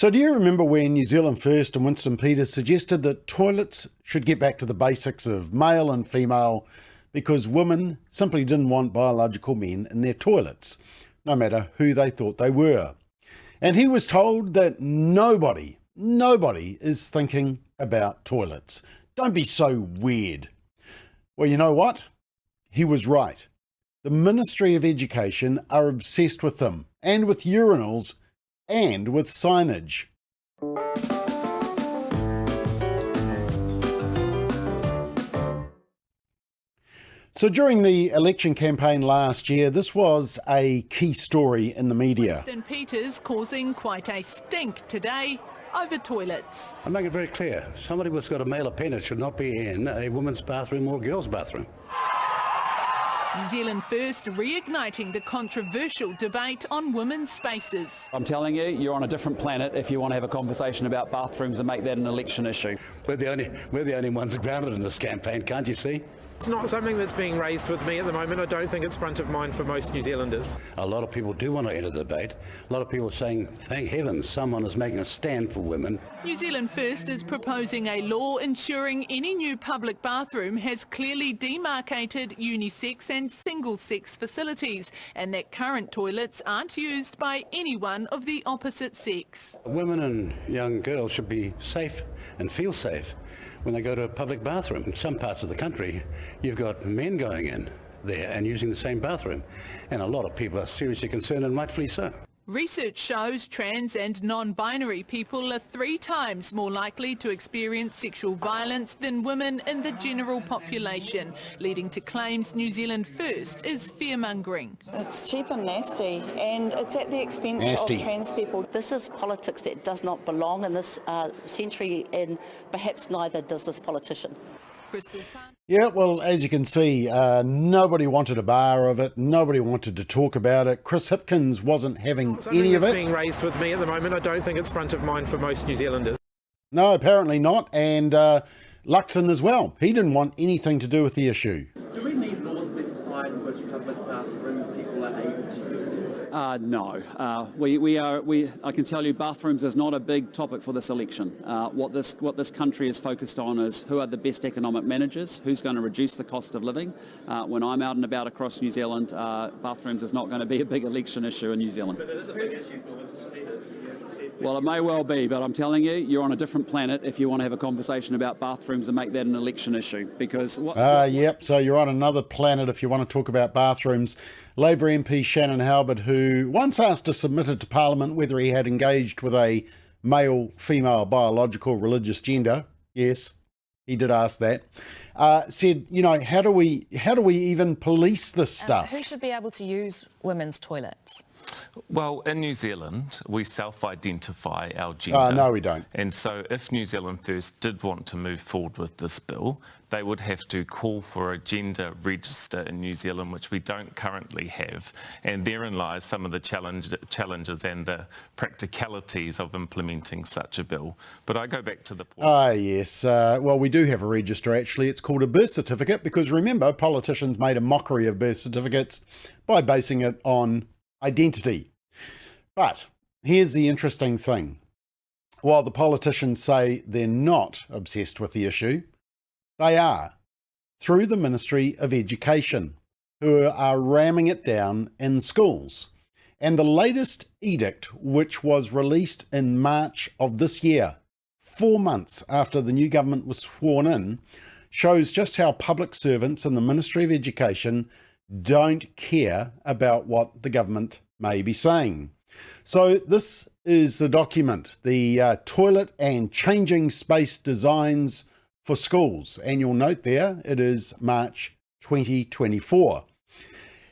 So do you remember when New Zealand First and Winston suggested that toilets should get back to the basics of male and female because women simply didn't want biological men in their toilets, no matter who they thought they were? And he was told that nobody is thinking about toilets. Don't be so weird. Well, you know what? He was right. The Ministry of Education are obsessed with them, and with urinals, and with signage. So during the election campaign last year, this was a key story in the media. Winston Peters causing quite a stink today over toilets. I make it very clear, somebody who's got a male appendage should not be in a woman's bathroom or girl's bathroom. New Zealand First reigniting the controversial debate on women's spaces. I'm telling you, you're on a different planet if you want to have a conversation about bathrooms and make that an election issue. We're the only ones grounded in this campaign, can't you see? It's not something that's being raised with me at the moment. I don't think it's front of mind for most New Zealanders. A lot of people do want to enter the debate. A lot of people are saying, thank heavens, someone is making a stand for women. New Zealand First is proposing a law ensuring any new public bathroom has clearly demarcated unisex and single-sex facilities, and that current toilets aren't used by anyone of the opposite sex. Women and young girls should be safe and feel safe when they go to a public bathroom. In some parts of the country, you've got men going in there and using the same bathroom, and a lot of people are seriously concerned, and rightfully so. Research shows trans and non-binary people are 3 times more likely to experience sexual violence than women in the general population, leading to claims New Zealand First is fear-mongering. It's cheap and nasty, and it's at the expense of trans people. This is politics that does not belong in this century, and perhaps neither does this politician. Yeah, well, as you can see, nobody wanted a bar of it. Nobody wanted to talk about it. Chris Hipkins wasn't having any of it. Something that's being raised with me at the moment. I don't think it's front of mind for most New Zealanders. No, apparently not. And Luxon as well. He didn't want anything to do with the issue. Do we need laws specifying which public bathroom people are able to use? No. I can tell you bathrooms is not a big topic for this election. What this country is focused on is who are the best economic managers, who's going to reduce the cost of living. When I'm out and about across New Zealand, bathrooms is not going to be a big election issue in New Zealand. But it is a big issue for Winston Peters. Well, it may well be, but I'm telling you, you're on a different planet if you want to have a conversation about bathrooms and make that an election issue. Because yep, so you're on another planet if you want to talk about bathrooms. Labour MP Shannon Halbert, who once asked a submitter to Parliament whether he had engaged with a male-female biological religious gender, yes, he did ask that, said, you know, how do we even police this stuff? Who should be able to use women's toilets? Well, in New Zealand, we self-identify our gender. No, we don't. And so if New Zealand First did want to move forward with this bill, they would have to call for a gender register in New Zealand, which we don't currently have. And therein lies some of the challenges and the practicalities of implementing such a bill. But I go back to the point. Yes. Well, we do have a register, actually. It's called a birth certificate, because remember, politicians made a mockery of birth certificates by basing it on identity. But here's the interesting thing. While the politicians say they're not obsessed with the issue, they are, through the Ministry of Education, who are ramming it down in schools. And the latest edict, which was released in March of this year, 4 months after the new government was sworn in, shows just how public servants in the Ministry of Education don't care about what the government may be saying. So this is the document, the Toilet and Changing Space Designs for Schools. And you'll note there, it is March 2024.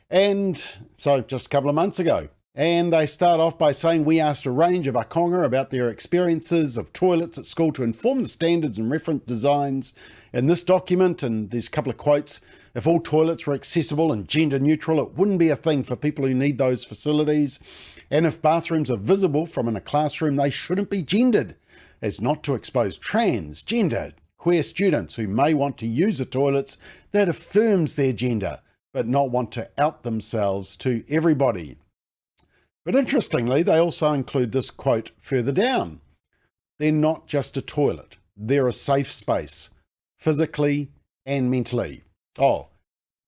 And so just a couple of months ago. And they start off by saying, we asked a range of Akonga about their experiences of toilets at school to inform the standards and reference designs in this document. And there's a couple of quotes. If all toilets were accessible and gender neutral, it wouldn't be a thing for people who need those facilities. And if bathrooms are visible from in a classroom, they shouldn't be gendered, as not to expose trans, gender, queer students who may want to use the toilets that affirms their gender, but not want to out themselves to everybody. But interestingly, they also include this quote further down. They're not just a toilet. They're a safe space, physically and mentally. Oh,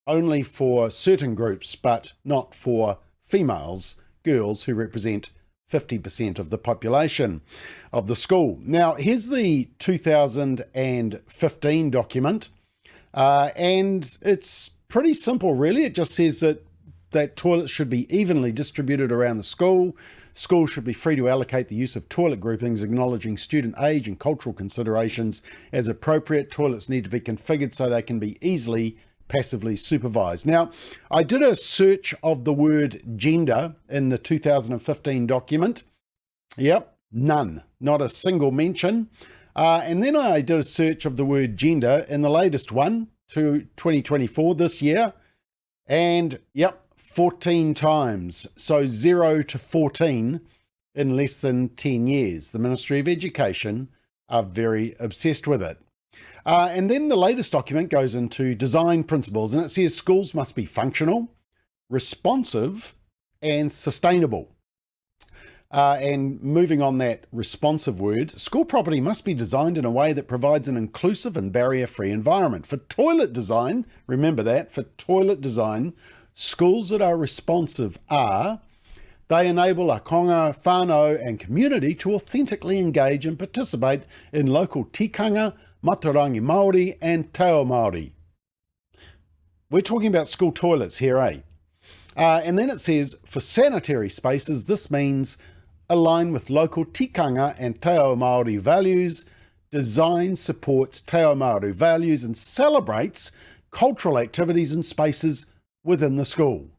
only for certain groups, but not for females, girls who represent 50% of the population of the school. Now, here's the 2015 document, and it's pretty simple, really. It just says that toilets should be evenly distributed around the school. Schools should be free to allocate the use of toilet groupings, acknowledging student age and cultural considerations as appropriate. Toilets need to be configured so they can be easily passively supervised. Now, I did a search of the word gender in the 2015 document. Yep, none, not a single mention. And then I did a search of the word gender in the latest one, to 2024, this year. And yep, 14 times. So 0 to 14 in less than 10 years. The Ministry of Education are very obsessed with it. And then the latest document goes into design principles, and it says schools must be functional, responsive, and sustainable. And moving on that responsive word, school property must be designed in a way that provides an inclusive and barrier-free environment. For toilet design, remember that, for toilet design, schools that are responsive they enable a konga, whānau and community to authentically engage and participate in local tikanga, matarangi Māori and te ao Māori. We're talking about school toilets here, eh? And then it says, for sanitary spaces, this means align with local tikanga and te ao Māori values. Design supports te ao Māori values and celebrates cultural activities and spaces within the school.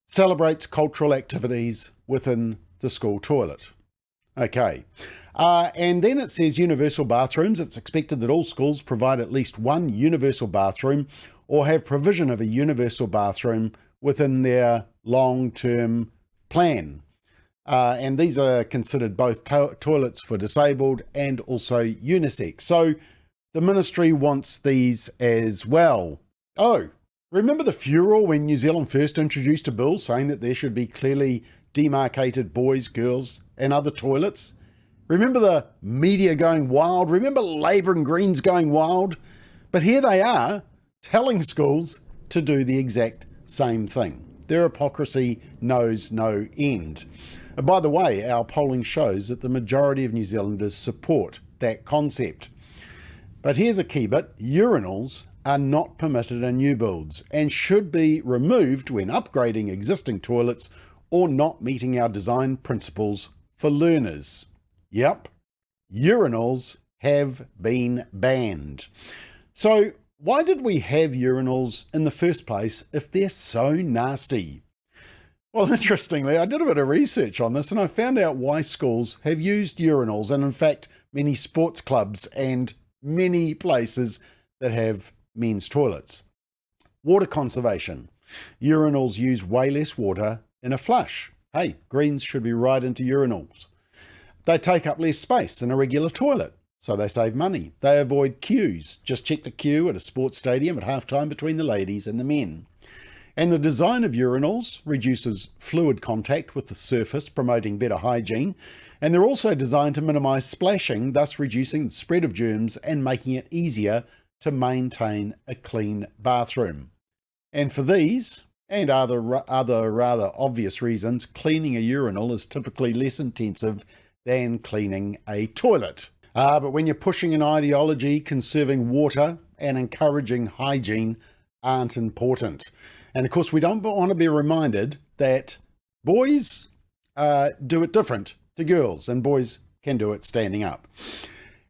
Celebrates cultural activities within the school toilet. Okay. And then it says universal bathrooms. It's expected that all schools provide at least one universal bathroom or have provision of a universal bathroom within their long-term plan. And these are considered both toilets for disabled and also unisex. So the ministry wants these as well. Oh, remember the furor when New Zealand first introduced a bill saying that there should be clearly demarcated boys, girls and other toilets? Remember the media going wild? Remember Labour and Greens going wild? But here they are telling schools to do the exact same thing. Their hypocrisy knows no end. And by the way, our polling shows that the majority of New Zealanders support that concept. But here's a key bit. Urinals are not permitted in new builds and should be removed when upgrading existing toilets or not meeting our design principles for learners. Yep, urinals have been banned. So why did we have urinals in the first place if they're so nasty? Well, interestingly, I did a bit of research on this and I found out why schools have used urinals, and in fact, many sports clubs and many places that have men's toilets. Water conservation. Urinals use way less water in a flush. Hey, Greens should be right into urinals. They take up less space than a regular toilet, so they save money. They avoid queues. Just check the queue at a sports stadium at halftime between the ladies and the men. And the design of urinals reduces fluid contact with the surface, promoting better hygiene. And they're also designed to minimise splashing, thus reducing the spread of germs and making it easier to maintain a clean bathroom. And for these and other rather obvious reasons, cleaning a urinal is typically less intensive than cleaning a toilet. But when you're pushing an ideology, conserving water and encouraging hygiene aren't important. And of course, we don't want to be reminded that boys do it different to girls, and boys can do it standing up.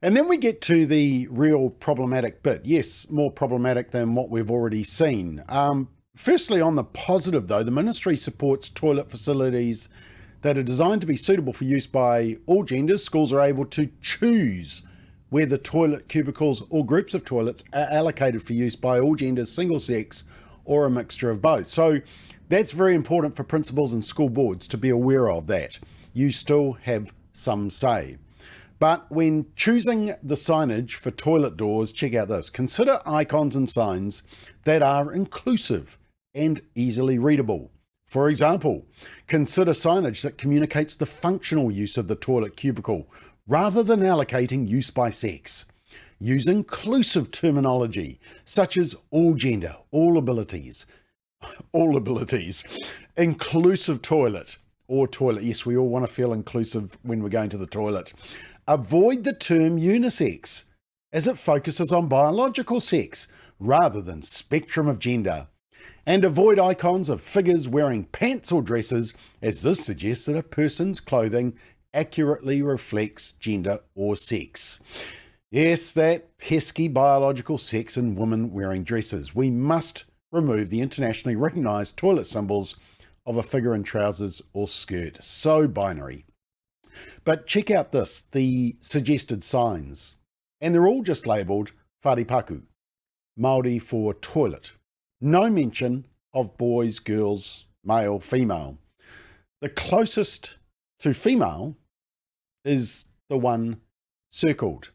And then we get to the real problematic bit. Yes, more problematic than what we've already seen. Firstly, on the positive though, the ministry supports toilet facilities that are designed to be suitable for use by all genders. Schools are able to choose where the toilet cubicles or groups of toilets are allocated for use by all genders, single sex, or a mixture of both. So that's very important for principals and school boards to be aware of that. You still have some say. But when choosing the signage for toilet doors, check out this. Consider icons and signs that are inclusive and easily readable. For example, consider signage that communicates the functional use of the toilet cubicle rather than allocating use by sex. Use inclusive terminology such as all gender, all abilities, inclusive toilet or toilet. Yes, we all want to feel inclusive when we're going to the toilet. Avoid the term unisex as it focuses on biological sex rather than spectrum of gender. And avoid icons of figures wearing pants or dresses, as this suggests that a person's clothing accurately reflects gender or sex. Yes, that pesky biological sex in women wearing dresses. We must remove the internationally recognised toilet symbols of a figure in trousers or skirt. So binary. But check out this, the suggested signs. And they're all just labelled wharepaku, Māori for toilet. No mention of boys, girls, male, female. The closest to female is the one circled.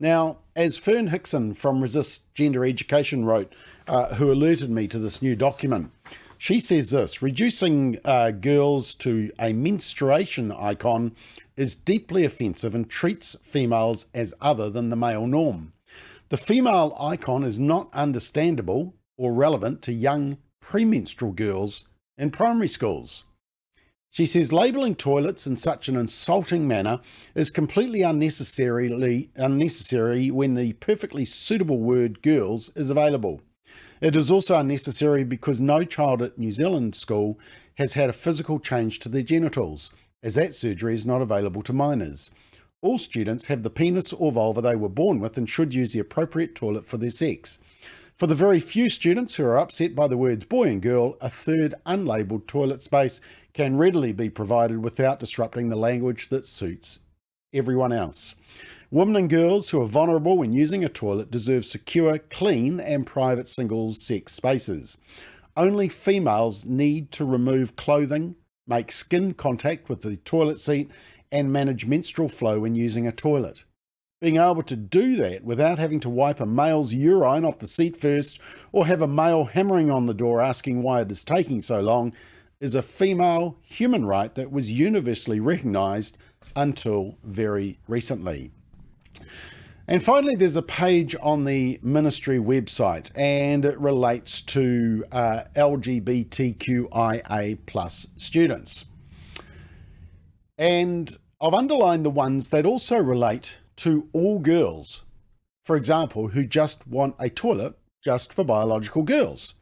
Now, as Fern Hickson from Resist Gender Education wrote, who alerted me to this new document, she says this: reducing girls to a menstruation icon is deeply offensive and treats females as other than the male norm. The female icon is not understandable or relevant to young premenstrual girls in primary schools. She says labelling toilets in such an insulting manner is completely unnecessary when the perfectly suitable word girls is available. It is also unnecessary because no child at New Zealand school has had a physical change to their genitals, as that surgery is not available to minors. All students have the penis or vulva they were born with and should use the appropriate toilet for their sex. For the very few students who are upset by the words boy and girl, a third unlabelled toilet space can readily be provided without disrupting the language that suits everyone else. Women and girls who are vulnerable when using a toilet deserve secure, clean and private single-sex spaces. Only females need to remove clothing, make skin contact with the toilet seat and manage menstrual flow when using a toilet. Being able to do that without having to wipe a male's urine off the seat first or have a male hammering on the door asking why it is taking so long is a female human right that was universally recognised until very recently. And finally, there's a page on the ministry website and it relates to LGBTQIA plus students. And I've underlined the ones that also relate to all girls, for example, who just want a toilet just for biological girls.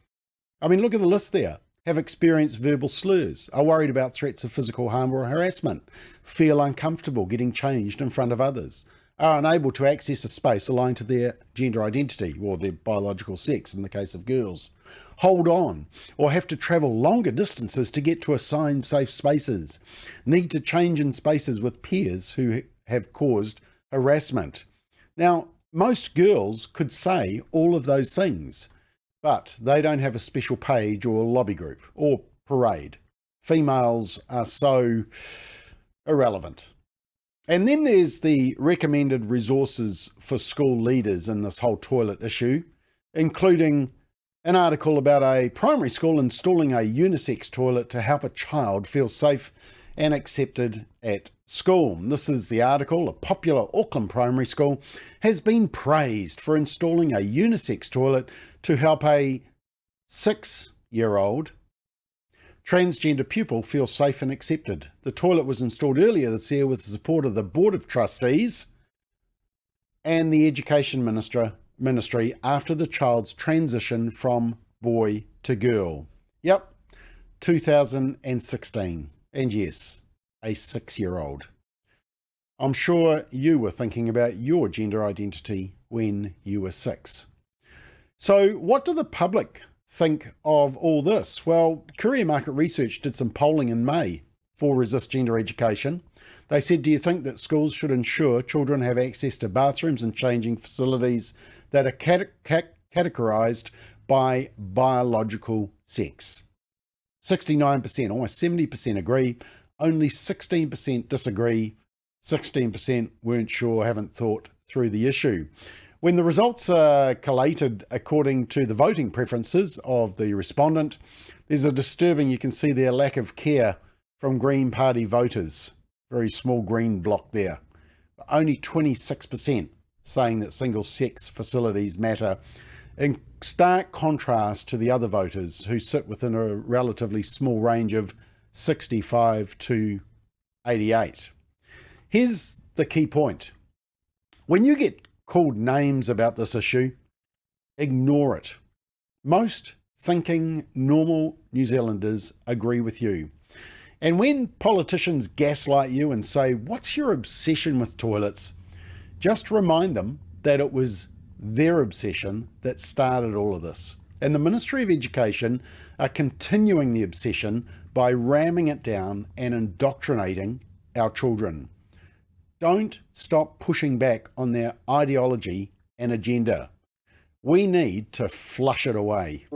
I mean, look at the list there. Have experienced verbal slurs, are worried about threats of physical harm or harassment, feel uncomfortable getting changed in front of others, are unable to access a space aligned to their gender identity or their biological sex in the case of girls, hold on or have to travel longer distances to get to assigned safe spaces, need to change in spaces with peers who have caused harassment. Now, most girls could say all of those things, but they don't have a special page or lobby group or parade. Females are so irrelevant. And then there's the recommended resources for school leaders in this whole toilet issue, including an article about a primary school installing a unisex toilet to help a child feel safe and accepted at school. This is the article. A popular Auckland primary school has been praised for installing a unisex toilet to help a 6-year-old transgender pupil feel safe and accepted. The toilet was installed earlier this year with the support of the Board of Trustees and the Education Ministry after the child's transition from boy to girl. Yep, 2016. And yes, a 6-year-old. I'm sure you were thinking about your gender identity when you were 6. So what do the public think of all this? Well, Courier Market Research did some polling in May for Resist Gender Education. They said, do you think that schools should ensure children have access to bathrooms and changing facilities that are categorised by biological sex? 69%, almost 70% agree, only 16% disagree, 16% weren't sure, haven't thought through the issue. When the results are collated according to the voting preferences of the respondent, There's a disturbing, you can see their lack of care from Green Party voters. Very small green block there. Only 26% saying that single-sex facilities matter, in stark contrast to the other voters who sit within a relatively small range of 65 to 88. Here's the key point. When you get called names about this issue, ignore it. Most thinking, normal New Zealanders agree with you. And when politicians gaslight you and say, "What's your obsession with toilets?" just remind them that it was their obsession that started all of this. And the Ministry of Education are continuing the obsession by ramming it down and indoctrinating our children. Don't stop pushing back on their ideology and agenda. We need to flush it away.